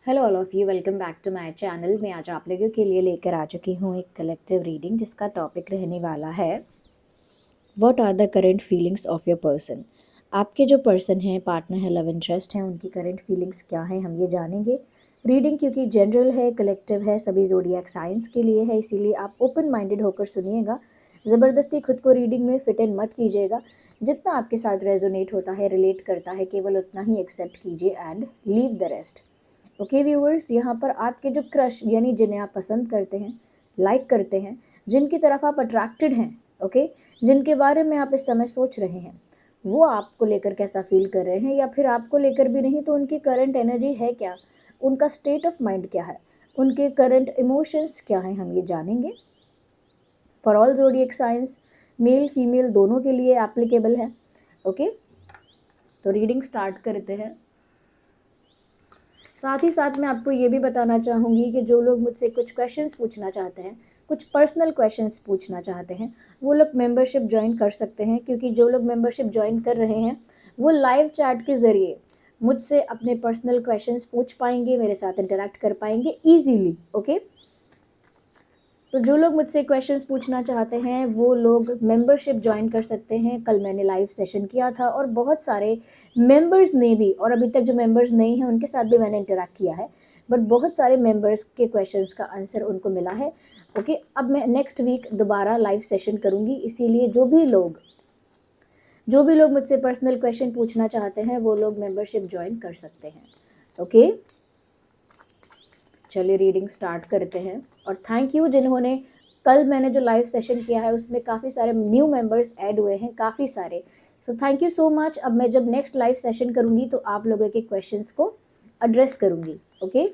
Hello all of you, welcome back to my channel. मैं आज आप लोगों के लिए लेकर आ चुकी हूँ एक कलेक्टिव रीडिंग जिसका टॉपिक रहने वाला है what are the current feelings of your person. आपके जो पर्सन हैं, पार्टनर है, लव इंटरेस्ट हैं, उनकी करंट फीलिंग्स क्या हैं हम ये जानेंगे। रीडिंग क्योंकि जनरल है, कलेक्टिव है, सभी ज़ोडिएक साइंस के लिए है, इसीलिए आप ओपन माइंडेड होकर सुनिएगा। ज़बरदस्ती खुद को रीडिंग में फिट इन मत कीजिएगा। जितना आपके साथ रेजोनेट होता है, रिलेट करता है, केवल उतना ही एक्सेप्ट कीजिए and leave the rest. Okay viewers, यहाँ पर आपके जो क्रश यानी जिन्हें आप पसंद करते हैं, लाइक करते हैं, जिनकी तरफ आप अट्रैक्टेड हैं, ओके, जिनके बारे में आप इस समय सोच रहे हैं, वो आपको लेकर कैसा फील कर रहे हैं, या फिर आपको लेकर भी नहीं तो उनकी करंट एनर्जी है क्या, उनका स्टेट ऑफ माइंड क्या है, उनके करंट इमोशंस क्या हैं, हम ये जानेंगे। For all zodiac science, male female दोनों के लिए एप्लीकेबल है। ओके, तो रीडिंग स्टार्ट करते हैं। साथ ही साथ मैं आपको ये भी बताना चाहूँगी कि जो लोग मुझसे कुछ क्वेश्चंस पूछना चाहते हैं, कुछ पर्सनल क्वेश्चंस पूछना चाहते हैं, वो लोग मेंबरशिप ज्वाइन कर सकते हैं, क्योंकि जो लोग मेंबरशिप ज्वाइन कर रहे हैं वो लाइव चैट के ज़रिए मुझसे अपने पर्सनल क्वेश्चंस पूछ पाएंगे, मेरे साथ इंटरेक्ट कर पाएंगे ईजीली। ओके, तो जो लोग मुझसे क्वेश्चंस पूछना चाहते हैं वो लोग मेंबरशिप ज्वाइन कर सकते हैं। कल मैंने लाइव सेशन किया था और बहुत सारे मेंबर्स ने भी, और अभी तक जो मेंबर्स नहीं हैं उनके साथ भी मैंने इंटरेक्ट किया है, बट बहुत सारे मेंबर्स के क्वेश्चंस का आंसर उनको मिला है। ओके, अब मैं नेक्स्ट वीक दोबारा लाइव सेशन करूँगी, इसीलिए जो भी लोग मुझसे पर्सनल क्वेश्चन पूछना चाहते हैं वो लोग मेंबरशिप ज्वाइन कर सकते हैं। ओके, चलिए रीडिंग स्टार्ट करते हैं। और थैंक यू जिन्होंने, कल मैंने जो लाइव सेशन किया है उसमें काफ़ी सारे न्यू मेंबर्स ऐड हुए हैं, काफ़ी सारे। So thank you so much. अब मैं जब नेक्स्ट लाइव सेशन करूँगी तो आप लोगों के क्वेश्चंस को एड्रेस करूँगी। ओके,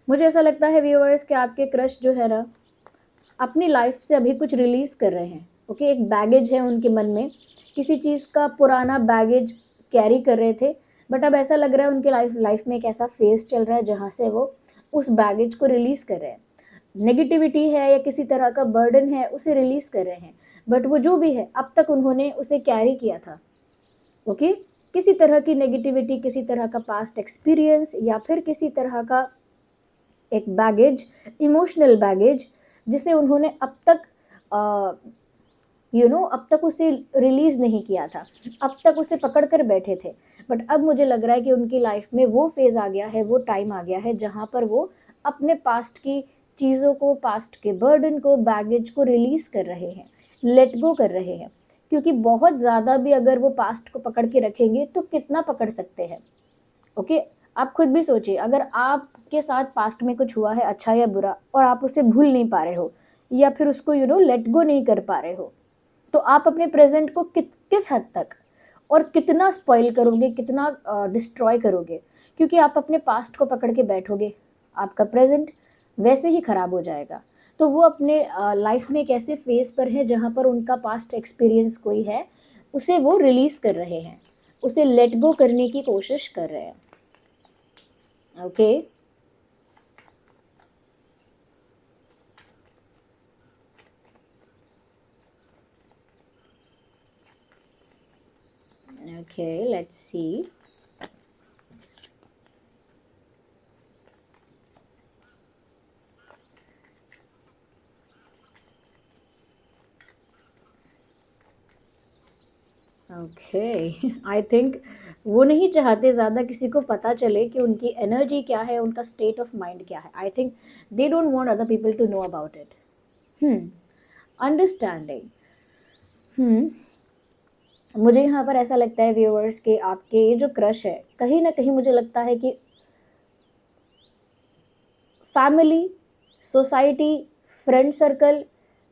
मुझे ऐसा लगता है व्यूअर्स कि आपके क्रश जो है ना, अपनी लाइफ से अभी कुछ रिलीज़ कर रहे हैं। ओके, एक बैगेज है उनके मन में, किसी चीज़ का पुराना बैगेज कैरी कर रहे थे, बट अब ऐसा लग रहा है उनके लाइफ लाइफ में एक ऐसा फेज चल रहा है जहाँ से वो उस बैगेज को रिलीज़ कर रहे हैं। नेगेटिविटी है या किसी तरह का बर्डन है, उसे रिलीज़ कर रहे हैं। बट वो जो भी है, अब तक उन्होंने उसे कैरी किया था। ओके, किसी तरह की नेगेटिविटी, किसी तरह का पास्ट एक्सपीरियंस, या फिर किसी तरह का एक बैगेज, इमोशनल बैगेज, जिसे उन्होंने अब तक अब तक उसे रिलीज़ नहीं किया था, अब तक उसे पकड़ कर बैठे थे। बट अब मुझे लग रहा है कि उनकी लाइफ में वो फेज़ आ गया है, वो टाइम आ गया है जहाँ पर वो अपने पास्ट की चीज़ों को, पास्ट के बर्डन को, बैगेज को रिलीज़ कर रहे हैं, लेट गो कर रहे हैं। क्योंकि बहुत ज़्यादा भी अगर वो पास्ट को पकड़ के रखेंगे तो कितना पकड़ सकते हैं। ओके, आप खुद भी सोचिए, अगर आपके साथ पास्ट में कुछ हुआ है अच्छा या बुरा और आप उसे भूल नहीं पा रहे हो, या फिर उसको लेट गो नहीं कर पा रहे हो, तो आप अपने प्रेजेंट को किस हद तक और कितना स्पॉइल करोगे, कितना डिस्ट्रॉय करोगे। क्योंकि आप अपने पास्ट को पकड़ के बैठोगे, आपका प्रेजेंट वैसे ही खराब हो जाएगा। तो वो अपने लाइफ में एक ऐसे फेज पर है जहाँ पर उनका पास्ट एक्सपीरियंस कोई है, उसे वो रिलीज कर रहे हैं, उसे लेट गो करने की कोशिश कर रहे हैं। Okay, okay, let's see. Okay, I think वो नहीं चाहते ज़्यादा किसी को पता चले कि उनकी एनर्जी क्या है, उनका स्टेट ऑफ माइंड क्या है। I think they don't want other people to know about it. Understanding. मुझे यहाँ पर ऐसा लगता है व्यूअर्स के आपके ये जो क्रश है, कहीं ना कहीं मुझे लगता है कि फैमिली, सोसाइटी, फ्रेंड सर्कल,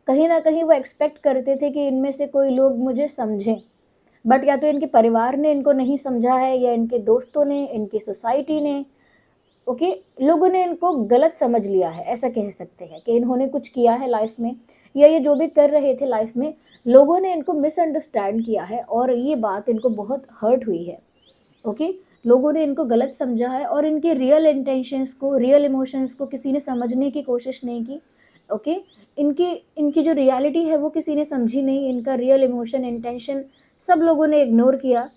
कहीं ना कहीं वो एक्सपेक्ट करते थे कि इनमें से कोई लोग मुझे समझें। बट या तो इनके परिवार ने इनको नहीं समझा है, या इनके दोस्तों ने, इनकी सोसाइटी ने, ओके, लोगों ने इनको गलत समझ लिया है। ऐसा कह सकते हैं कि इन्होंने कुछ किया है लाइफ में, या ये जो भी कर रहे थे लाइफ में, लोगों ने इनको मिसअंडरस्टैंड किया है और ये बात इनको बहुत हर्ट हुई है। ओके, लोगों ने इनको गलत समझा है और इनके रियल इंटेंशंस को, रियल इमोशंस को किसी ने समझने की कोशिश नहीं की। ओके, इनकी इनकी जो रियलिटी है वो किसी ने समझी नहीं, इनका रियल इमोशन, इंटेंशन सब लोगों ने इग्नोर किया।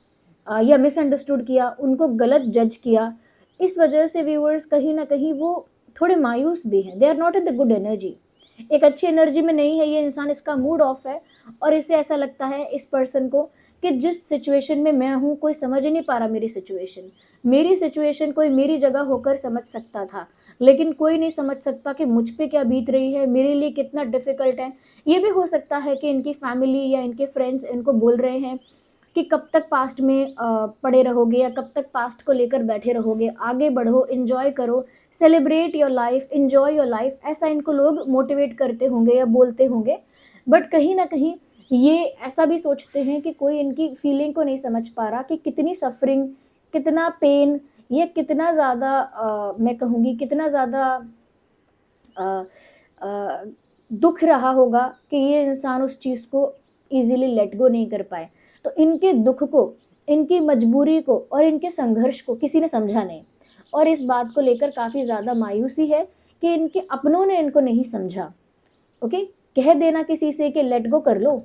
या मिसअंडरस्टूड किया, उनको गलत जज किया, इस वजह से व्यूअर्स कहीं ना कहीं वो थोड़े मायूस भी हैं, they are not in the good energy, एक अच्छी एनर्जी में नहीं है ये इंसान, इसका मूड ऑफ है और इसे ऐसा लगता है इस पर्सन को कि जिस सिचुएशन में मैं हूँ कोई समझ ही नहीं पा रहा मेरी सिचुएशन कोई मेरी जगह होकर समझ सकता था, लेकिन कोई नहीं समझ सकता कि मुझ पे क्या बीत रही है, मेरे लिए कितना डिफिकल्ट है। ये भी हो सकता है कि इनकी फैमिली या इनके फ्रेंड्स इनको बोल रहे हैं कि कब तक पास्ट में पड़े रहोगे या कब तक पास्ट को लेकर बैठे रहोगे, आगे बढ़ो, एंजॉय करो, celebrate your life, enjoy your life, ऐसा इनको लोग मोटिवेट करते होंगे या बोलते होंगे। बट कहीं ना कहीं ये ऐसा भी सोचते हैं कि कोई इनकी फीलिंग को नहीं समझ पा रहा कि कितनी सफरिंग, कितना पेन, ये कितना ज़्यादा मैं कहूँगी कितना ज़्यादा अ, अ, दुख रहा होगा कि ये इंसान उस चीज़ को इजीली लेट गो नहीं कर पाए। तो इनके दुख को, इनकी मजबूरी को और इनके संघर्ष को किसी ने समझा नहीं, और इस बात को लेकर काफ़ी ज़्यादा मायूसी है कि इनके अपनों ने इनको नहीं समझा। ओके, कह देना किसी से कि लेट गो कर लो,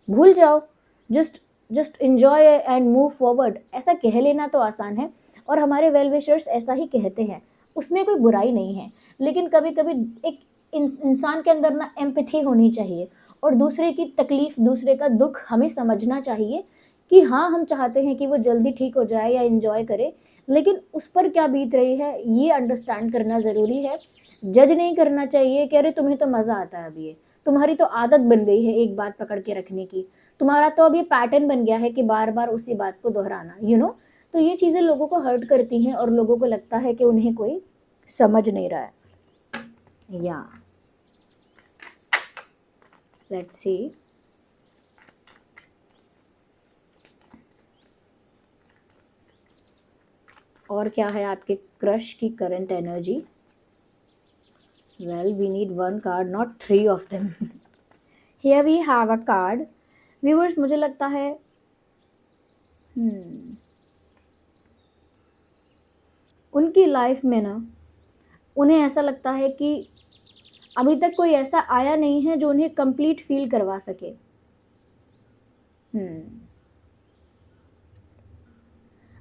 भूल जाओ, just just enjoy and move forward, ऐसा कह लेना तो आसान है और हमारे वेल विशर्स ऐसा ही कहते हैं, उसमें कोई बुराई नहीं है। लेकिन कभी कभी एक इंसान के अंदर ना एम्पैथी होनी चाहिए और दूसरे की तकलीफ, दूसरे का दुख हमें समझना चाहिए कि हाँ, हम चाहते हैं कि वो जल्दी ठीक हो जाए या एंजॉय करे, लेकिन उस पर क्या बीत रही है ये अंडरस्टैंड करना ज़रूरी है। जज नहीं करना चाहिए कि अरे तुम्हें तो मज़ा आता है, अभी ये तुम्हारी तो आदत बन गई है एक बात पकड़ के रखने की, तुम्हारा तो अब ये पैटर्न बन गया है कि बार बार उसी बात को दोहराना, तो ये चीज़ें लोगों को हर्ट करती हैं और लोगों को लगता है कि उन्हें कोई समझ नहीं रहा है। या लेट्स सी, और क्या है आपके क्रश की current energy. Well, we need one card, not three of them. Here we have a card. Viewers, मुझे लगता है उनकी लाइफ में ना, उन्हें ऐसा लगता है कि अभी तक कोई ऐसा आया नहीं है जो उन्हें कंप्लीट फील करवा सके।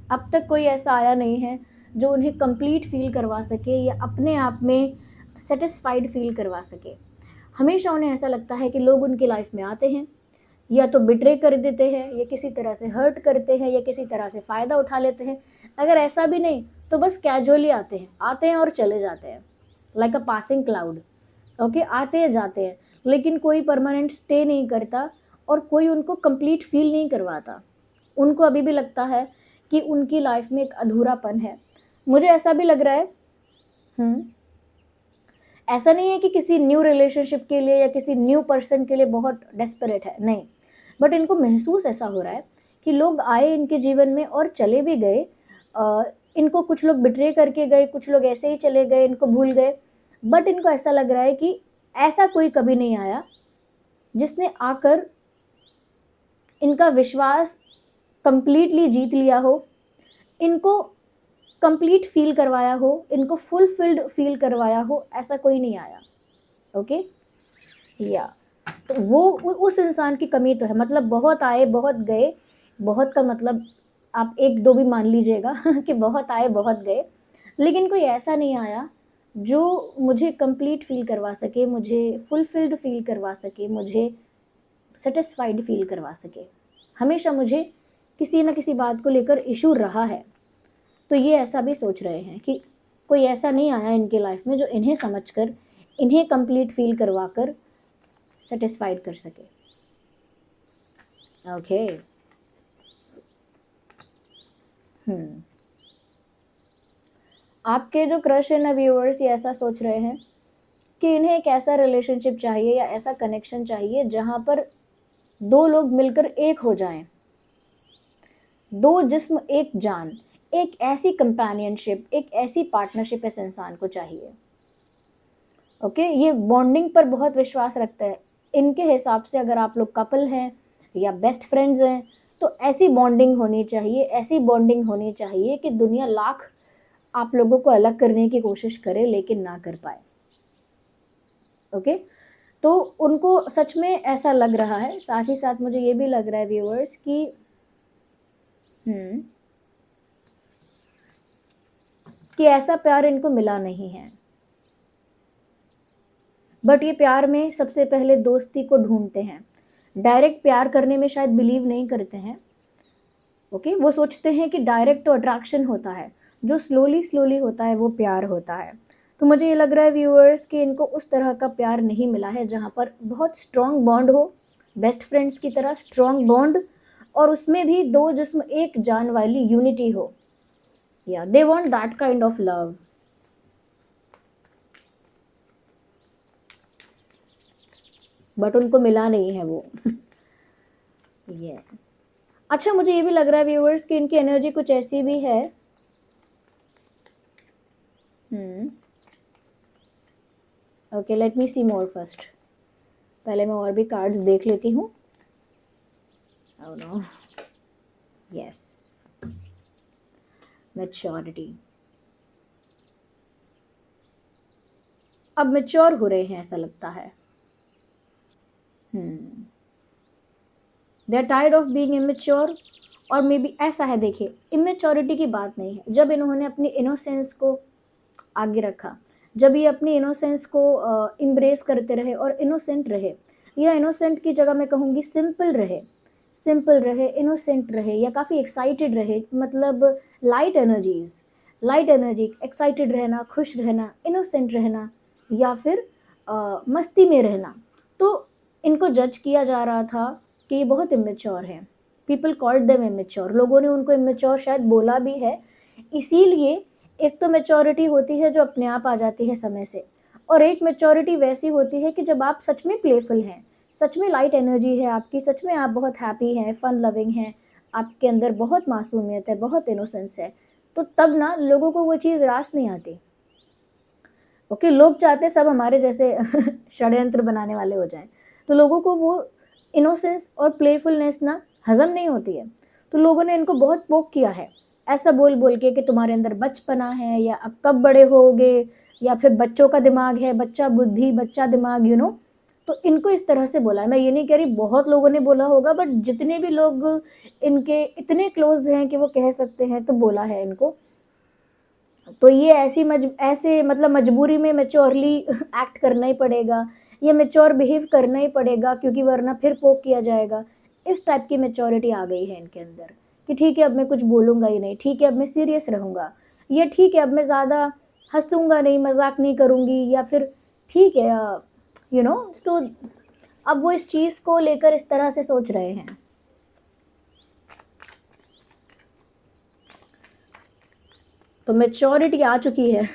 अब तक कोई ऐसा आया नहीं है जो उन्हें कंप्लीट फील करवा सके या अपने आप में सेटिस्फाइड फील करवा सके। हमेशा उन्हें ऐसा लगता है कि लोग उनकी लाइफ में आते हैं, या तो बिट्रे कर देते हैं, या किसी तरह से हर्ट करते हैं, या किसी तरह से फ़ायदा उठा लेते हैं। अगर ऐसा भी नहीं तो बस कैजुअली आते हैं और चले जाते हैं, लाइक अ पासिंग क्लाउड। ओके, आते हैं जाते हैं, लेकिन कोई परमानेंट स्टे नहीं करता और कोई उनको कंप्लीट फील नहीं करवाता। उनको अभी भी लगता है कि उनकी लाइफ में एक अधूरापन है। मुझे ऐसा भी लग रहा है, ऐसा नहीं है कि किसी न्यू रिलेशनशिप के लिए या किसी न्यू पर्सन के लिए बहुत डेस्परेट है, नहीं, बट इनको महसूस ऐसा हो रहा है कि लोग आए इनके जीवन में और चले भी गए। इनको कुछ लोग बिट्रे करके गए, कुछ लोग ऐसे ही चले गए, इनको भूल गए, बट इनको ऐसा लग रहा है कि ऐसा कोई कभी नहीं आया जिसने आकर इनका विश्वास कंप्लीटली जीत लिया हो, इनको कंप्लीट फील करवाया हो, इनको फुलफिल्ड फील करवाया हो, ऐसा कोई नहीं आया। ओके, या तो वो उस इंसान की कमी तो है, मतलब बहुत आए बहुत गए, बहुत का मतलब आप एक दो भी मान लीजिएगा कि बहुत आए बहुत गए, लेकिन कोई ऐसा नहीं आया जो मुझे कंप्लीट फील करवा सके, मुझे फुलफिल्ड फील करवा सके, मुझे सेटिस्फाइड फील करवा सके। हमेशा मुझे किसी न किसी बात को लेकर इशू रहा है। तो ये ऐसा भी सोच रहे हैं कि कोई ऐसा नहीं आया इनके लाइफ में जो इन्हें समझकर, इन्हें कंप्लीट फील करवा कर सेटिस्फाइड कर सके। ओके, आपके जो क्रश है ना व्यूअर्स, ये ऐसा सोच रहे हैं कि इन्हें एक ऐसा रिलेशनशिप चाहिए या ऐसा कनेक्शन चाहिए जहां पर दो लोग मिलकर एक हो जाएं, दो जिस्म एक जान, एक ऐसी कंपेनियनशिप, एक ऐसी पार्टनरशिप इस इंसान को चाहिए। ओके, ये बॉन्डिंग पर बहुत विश्वास रखता है। इनके हिसाब से अगर आप लोग कपल हैं या बेस्ट फ्रेंड्स हैं तो ऐसी बॉन्डिंग होनी चाहिए, ऐसी बॉन्डिंग होनी चाहिए कि दुनिया लाख आप लोगों को अलग करने की कोशिश करे लेकिन ना कर पाए। ओके, तो उनको सच में ऐसा लग रहा है। साथ ही साथ मुझे ये भी लग रहा है व्यूअर्स कि कि ऐसा प्यार इनको मिला नहीं है, बट ये प्यार में सबसे पहले दोस्ती को ढूंढते हैं। डायरेक्ट प्यार करने में शायद बिलीव नहीं करते हैं। ओके, वो सोचते हैं कि डायरेक्ट तो अट्रैक्शन होता है, जो स्लोली स्लोली होता है वो प्यार होता है। तो मुझे ये लग रहा है व्यूअर्स कि इनको उस तरह का प्यार नहीं मिला है जहाँ पर बहुत स्ट्रॉन्ग बॉन्ड हो, बेस्ट फ्रेंड्स की तरह स्ट्रॉन्ग बॉन्ड, और उसमें भी दो जिस्म एक जान वाली यूनिटी हो। या they want that kind of love, but उनको मिला नहीं है वो। यस। अच्छा, मुझे ये भी लग रहा है व्यूअर्स कि इनकी एनर्जी कुछ ऐसी भी है। Okay, let me see more first. पहले मैं और भी कार्ड्स देख लेती हूँ। Oh no, yes, maturity. अब मैच्योर हो रहे हैं ऐसा लगता है। They are tired of being immature. और मे बी ऐसा है, देखिए, इमेच्योरिटी की बात नहीं है। जब इन्होंने अपनी इनोसेंस को आगे रखा, जब ये अपनी इनोसेंस को इम्ब्रेस करते रहे और इनोसेंट रहे, या इनोसेंट की जगह मैं कहूँगी सिंपल रहे, सिंपल रहे, इनोसेंट रहे, या काफ़ी एक्साइटेड रहे, मतलब light energies, light energy, excited रहना, खुश रहना, इनोसेंट रहना, या फिर मस्ती में रहना, तो इनको जज किया जा रहा था कि ये बहुत इमेच्योर हैं। पीपल कॉल्ड देम इमेच्योर, लोगों ने उनको इमेच्योर शायद बोला भी है। इसीलिए एक तो मैच्योरिटी होती है जो अपने आप आ जाती है समय से, और एक मैच्योरिटी वैसी होती है कि जब आप सच में प्लेफुल हैं, सच में लाइट एनर्जी है आपकी, सच में आप बहुत हैप्पी हैं, फन लविंग हैं, आपके अंदर बहुत मासूमियत है, बहुत इनोसेंस है, तो तब ना लोगों को वो चीज़ रास नहीं आती। ओके, लोग चाहते सब हमारे जैसे षड्यंत्र बनाने वाले हो जाएं, तो लोगों को वो इनोसेंस और प्लेफुलनेस ना हजम नहीं होती है। तो लोगों ने इनको बहुत पोक किया है, ऐसा बोल बोल के कि तुम्हारे अंदर बचपना है, या अब कब बड़े होगे, या फिर बच्चों का दिमाग है, बच्चा बुद्धि, बच्चा दिमाग, तो इनको इस तरह से बोला है। मैं ये नहीं कह रही बहुत लोगों ने बोला होगा, बट जितने भी लोग इनके इतने क्लोज हैं कि वो कह सकते हैं, तो बोला है इनको। तो ये ऐसे मतलब मजबूरी में मैच्योरली एक्ट करना ही पड़ेगा, या मैच्योर बिहेव करना ही पड़ेगा, क्योंकि वरना फिर पोक किया जाएगा। इस टाइप की मैच्योरिटी आ गई है इनके अंदर कि ठीक है अब मैं कुछ बोलूँगा ही नहीं, ठीक है अब मैं सीरियस रहूँगा, या ठीक है अब मैं ज़्यादा हंसूँगा नहीं, मजाक नहीं करूँगी, या फिर ठीक है तो अब वो इस चीज़ को लेकर इस तरह से सोच रहे हैं। तो मैच्योरिटी आ चुकी है।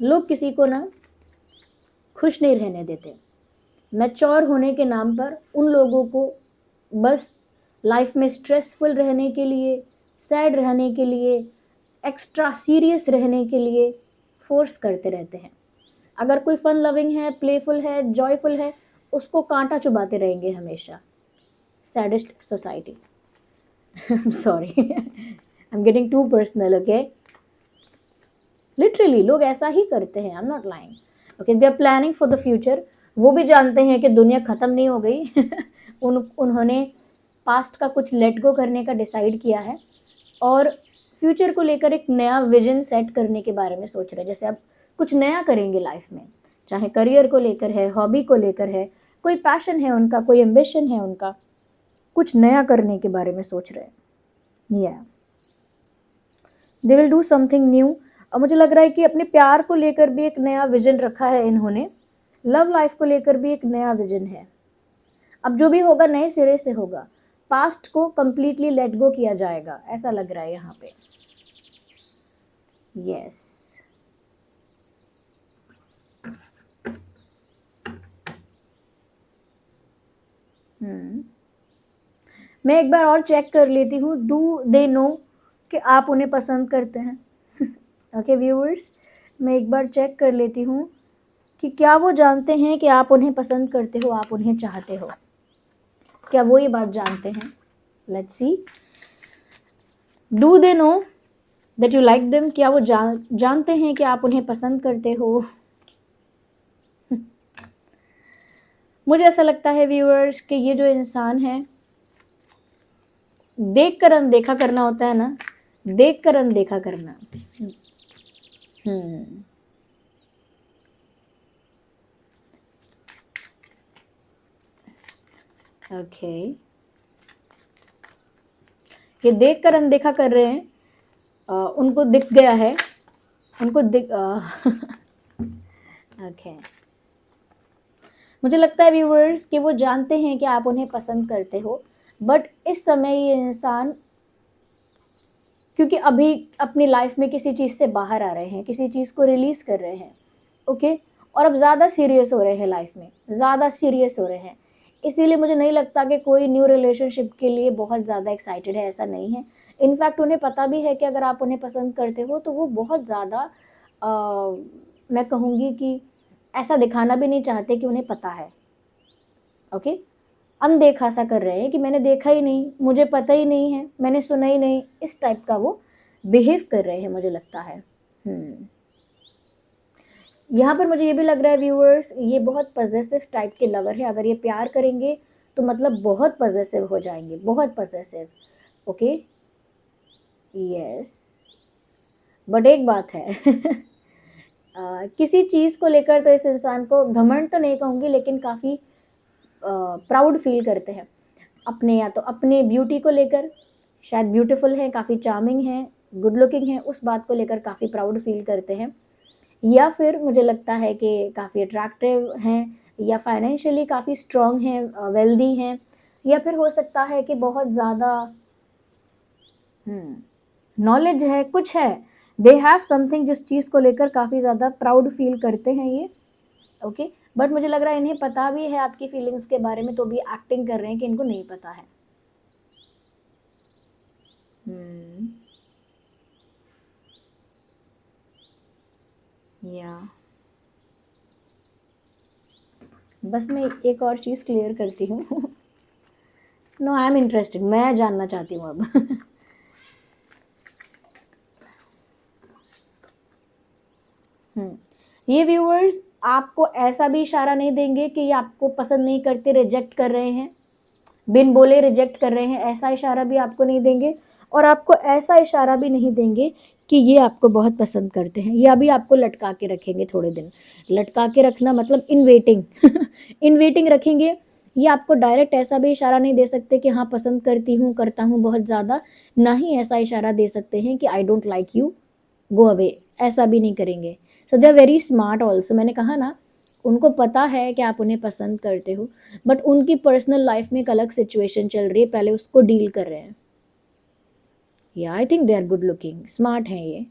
लोग किसी को ना खुश नहीं रहने देते। मैच्योर होने के नाम पर उन लोगों को बस लाइफ में स्ट्रेसफुल रहने के लिए, सैड रहने के लिए, एक्स्ट्रा सीरियस रहने के लिए फोर्स करते रहते हैं। अगर कोई फन लविंग है, प्लेफुल है, जॉयफुल है, उसको कांटा चुबाते रहेंगे हमेशा। Saddest society. Sorry, I am getting too personal. Okay, literally लोग ऐसा ही करते हैं, I am not lying. Okay, they are planning for the future. वो भी जानते हैं कि दुनिया ख़त्म नहीं हो गई। उन्होंने पास्ट का कुछ लेट गो करने का डिसाइड किया है, और फ्यूचर को लेकर एक नया विजन सेट करने के बारे में सोच रहे हैं। जैसे अब कुछ नया करेंगे लाइफ में, चाहे करियर को लेकर है, हॉबी को लेकर है, कोई पैशन है उनका, कोई एम्बिशन है उनका, कुछ नया करने के बारे में सोच रहे हैं। या they will do something new. और मुझे लग रहा है कि अपने प्यार को लेकर भी एक नया विजन रखा है इन्होंने, लव लाइफ को लेकर भी एक नया विजन है। अब जो भी होगा नए सिरे से होगा, पास्ट को कंप्लीटली लेट गो किया जाएगा, ऐसा लग रहा है यहाँ पे। यस। मैं एक बार और चेक कर लेती हूँ, डू दे नो कि आप उन्हें पसंद करते हैं। ओके व्यूअर्स, मैं एक बार चेक कर लेती हूँ कि क्या वो जानते हैं कि आप उन्हें पसंद करते हो, आप उन्हें चाहते हो। क्या वो ये बात जानते हैं? Let's see. Do they know that you like them? क्या वो जानते हैं कि आप उन्हें पसंद करते हो? मुझे ऐसा लगता है व्यूअर्स कि ये जो इंसान है देख कर अनदेखा करना होता है ना, देख कर अनदेखा करना। हम्म ओके, ये देख कर अनदेखा कर रहे हैं। उनको दिख गया है, उनको दिख ओके। मुझे लगता है व्यूवर्स कि वो जानते हैं कि आप उन्हें पसंद करते हो, बट इस समय ये इंसान, क्योंकि अभी अपनी लाइफ में किसी चीज़ से बाहर आ रहे हैं, किसी चीज़ को रिलीज़ कर रहे हैं, ओके, और अब ज़्यादा सीरियस हो रहे हैं लाइफ में, ज़्यादा सीरियस हो रहे हैं। इसीलिए मुझे नहीं लगता कि कोई न्यू रिलेशनशिप के लिए बहुत ज़्यादा एक्साइटेड है, ऐसा नहीं है। इनफैक्ट उन्हें पता भी है कि अगर आप उन्हें पसंद करते हो तो वो बहुत ज़्यादा मैं कहूँगी कि ऐसा दिखाना भी नहीं चाहते कि उन्हें पता है, ओके। अनदेखा सा कर रहे हैं कि मैंने देखा ही नहीं, मुझे पता ही नहीं है, मैंने सुना ही नहीं, इस टाइप का वो बिहेव कर रहे हैं, मुझे लगता है। यहाँ पर मुझे ये भी लग रहा है व्यूअर्स, ये बहुत पजेसिव टाइप के लवर है। अगर ये प्यार करेंगे तो मतलब बहुत पजेसिव हो जाएंगे, बहुत पजेसिव, ओके। यस, बट एक बात है किसी चीज़ को लेकर तो इस इंसान को घमंड तो नहीं कहूँगी, लेकिन काफ़ी प्राउड फील करते हैं अपने, या तो अपने ब्यूटी को लेकर, शायद ब्यूटीफुल है, काफ़ी चार्मिंग है, गुड लुकिंग है, उस बात को लेकर काफ़ी प्राउड फील करते हैं। या फिर मुझे लगता है कि काफ़ी अट्रैक्टिव हैं, या फाइनेंशियली काफ़ी स्ट्रॉन्ग हैं, वेल्दी हैं, या फिर हो सकता है कि बहुत ज़्यादा नॉलेज है, कुछ है, दे हैव समथिंग जिस चीज़ को लेकर काफ़ी ज़्यादा प्राउड फील करते हैं ये, ओके। बट मुझे लग रहा है इन्हें पता भी है आपकी फीलिंग्स के बारे में, तो भी एक्टिंग कर रहे हैं कि इनको नहीं पता है। या बस मैं एक और चीज़ क्लियर करती हूँ नो, आई एम इंटरेस्टेड, मैं जानना चाहती हूँ अब ये व्यूअर्स आपको ऐसा भी इशारा नहीं देंगे कि ये आपको पसंद नहीं करते, रिजेक्ट कर रहे हैं, बिन बोले रिजेक्ट कर रहे हैं, ऐसा इशारा भी आपको नहीं देंगे। और आपको ऐसा इशारा भी नहीं देंगे कि ये आपको बहुत पसंद करते हैं, या भी आपको लटका के रखेंगे थोड़े दिन। लटका के रखना मतलब इन वेटिंग इन वेटिंग रखेंगे। ये आपको डायरेक्ट ऐसा भी इशारा नहीं दे सकते कि हाँ पसंद करती हूँ, करता हूँ बहुत ज़्यादा, ना ही ऐसा इशारा दे सकते हैं कि I don't like you, go away, ऐसा भी नहीं करेंगे। So they are very smart also. मैंने कहा ना, उनको पता है कि आप उन्हें पसंद करते हो, बट उनकी पर्सनल लाइफ में एक अलग सिचुएशन चल रही है, पहले उसको डील कर रहे हैं। या I think they are good looking, smart हैं ये।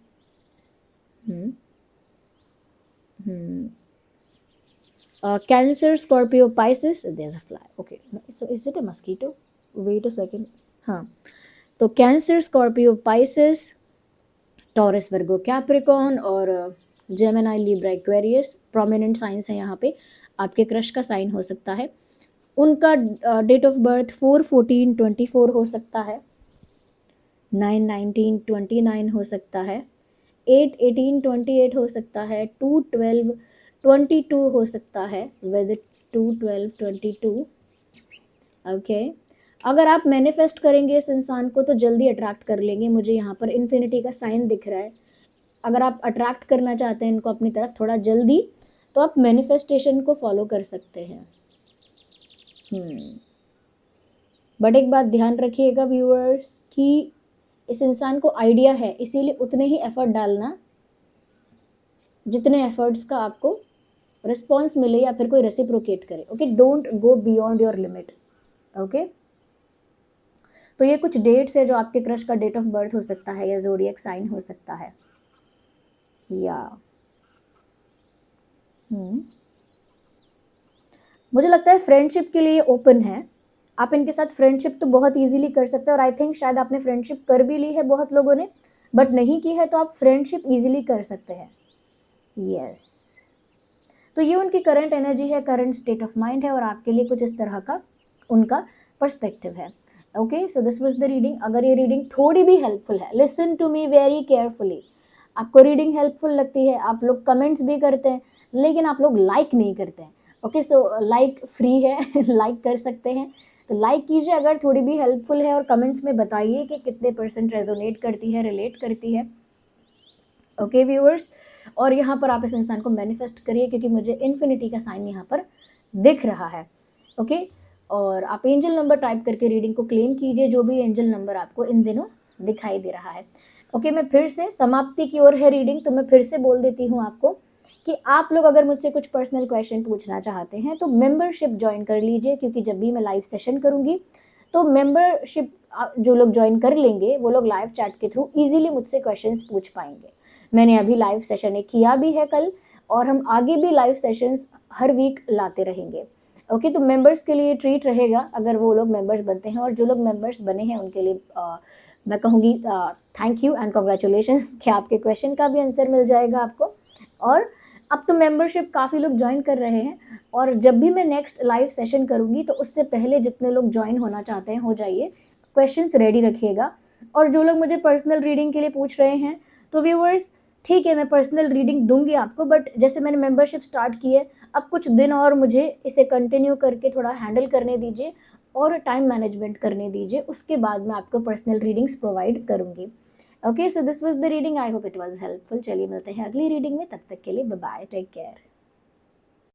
Cancer, Scorpio, Pisces, there is a fly, okay, so is it a mosquito, wait a second. हाँ, तो Cancer, Scorpio, Pisces, Taurus, Virgo, Capricorn और Gemini, Libra, Aquarius prominent signs है यहाँ पे। आपके crush का साइन हो सकता है। उनका डेट ऑफ बर्थ 4/14/24 हो सकता है, 9/19/29 हो सकता है, 8/18/28 हो सकता है, 2/12/22 हो सकता है, विद 2/12/22, ओके। अगर आप मैनिफेस्ट करेंगे इस इंसान को तो जल्दी अट्रैक्ट कर लेंगे, मुझे यहाँ पर इन्फिनिटी का साइन दिख रहा है। अगर आप अट्रैक्ट करना चाहते हैं इनको अपनी तरफ थोड़ा जल्दी, तो आप मैनिफेस्टेशन को फॉलो कर सकते हैं। बट एक बात ध्यान रखिएगा व्यूअर्स कि इस इंसान को आइडिया है, इसीलिए उतने ही एफर्ट डालना जितने एफर्ट्स का आपको रिस्पॉन्स मिले या फिर कोई रेसिप्रोकेट करे, okay. Don't go beyond your limit, okay. तो ये कुछ डेट्स है जो आपके क्रश का डेट ऑफ बर्थ हो सकता है, या ज़ोडिएक साइन हो सकता है, या मुझे लगता है फ्रेंडशिप के लिए ओपन है। आप इनके साथ फ्रेंडशिप तो बहुत इजीली कर सकते हैं, और आई थिंक शायद आपने फ्रेंडशिप कर भी ली है बहुत लोगों ने, बट नहीं की है तो आप फ्रेंडशिप इजीली कर सकते हैं। यस, तो ये उनकी करंट एनर्जी है, करंट स्टेट ऑफ माइंड है, और आपके लिए कुछ इस तरह का उनका पर्सपेक्टिव है, okay. So this was the reading. अगर ये रीडिंग थोड़ी भी हेल्पफुल है, listen to me very carefully. आपको रीडिंग हेल्पफुल लगती है, आप लोग कमेंट्स भी करते हैं, लेकिन आप लोग लाइक नहीं करते हैं, ओके। सो लाइक फ्री है लाइक कर सकते हैं, तो लाइक कीजिए अगर थोड़ी भी हेल्पफुल है, और कमेंट्स में बताइए कि कितने % रेजोनेट करती है, रिलेट करती है। ओके व्यूअर्स, और यहाँ पर आप इस इंसान को मैनिफेस्ट करिए, क्योंकि मुझे इन्फिनिटी का साइन यहाँ पर दिख रहा है। ओके, और आप एंजल नंबर टाइप करके रीडिंग को क्लेम कीजिए, जो भी एंजल नंबर आपको इन दिनों दिखाई दे रहा है। ओके, मैं फिर से समाप्ति की ओर है रीडिंग, तो मैं फिर से बोल देती हूँ आपको कि आप लोग अगर मुझसे कुछ पर्सनल क्वेश्चन पूछना चाहते हैं तो मेंबरशिप ज्वाइन कर लीजिए, क्योंकि जब भी मैं लाइव सेशन करूँगी तो मेंबरशिप जो लोग ज्वाइन कर लेंगे वो लोग लाइव चैट के थ्रू इजीली मुझसे क्वेश्चंस पूछ पाएंगे। मैंने अभी लाइव सेशन एक किया भी है कल, और हम आगे भी लाइव सेशंस हर वीक लाते रहेंगे। ओके, तो मेंबर्स के लिए ट्रीट रहेगा अगर वो लोग मेंबर्स बनते हैं, और जो लोग मेंबर्स बने हैं उनके लिए मैं कहूँगी थैंक यू एंड कॉन्ग्रेचुलेशन कि आपके क्वेश्चन का भी आंसर मिल जाएगा आपको। और अब तो मेंबरशिप काफ़ी लोग ज्वाइन कर रहे हैं, और जब भी मैं नेक्स्ट लाइव सेशन करूँगी तो उससे पहले जितने लोग ज्वाइन होना चाहते हैं हो जाइए, क्वेश्चंस रेडी रखिएगा। और जो लोग मुझे पर्सनल रीडिंग के लिए पूछ रहे हैं, तो व्यूअर्स ठीक है, मैं पर्सनल रीडिंग दूंगी आपको, बट जैसे मैंने मेंबरशिप स्टार्ट की है, अब कुछ दिन और मुझे इसे कंटिन्यू करके थोड़ा हैंडल करने दीजिए और टाइम मैनेजमेंट करने दीजिए, उसके बाद मैं आपको पर्सनल रीडिंग्स प्रोवाइड करूंगी। Okay, so this was the reading, I hope it was helpful. चलिए मिलते हैं अगली रीडिंग में, तब तक के लिए बाय बाय, टेक केयर।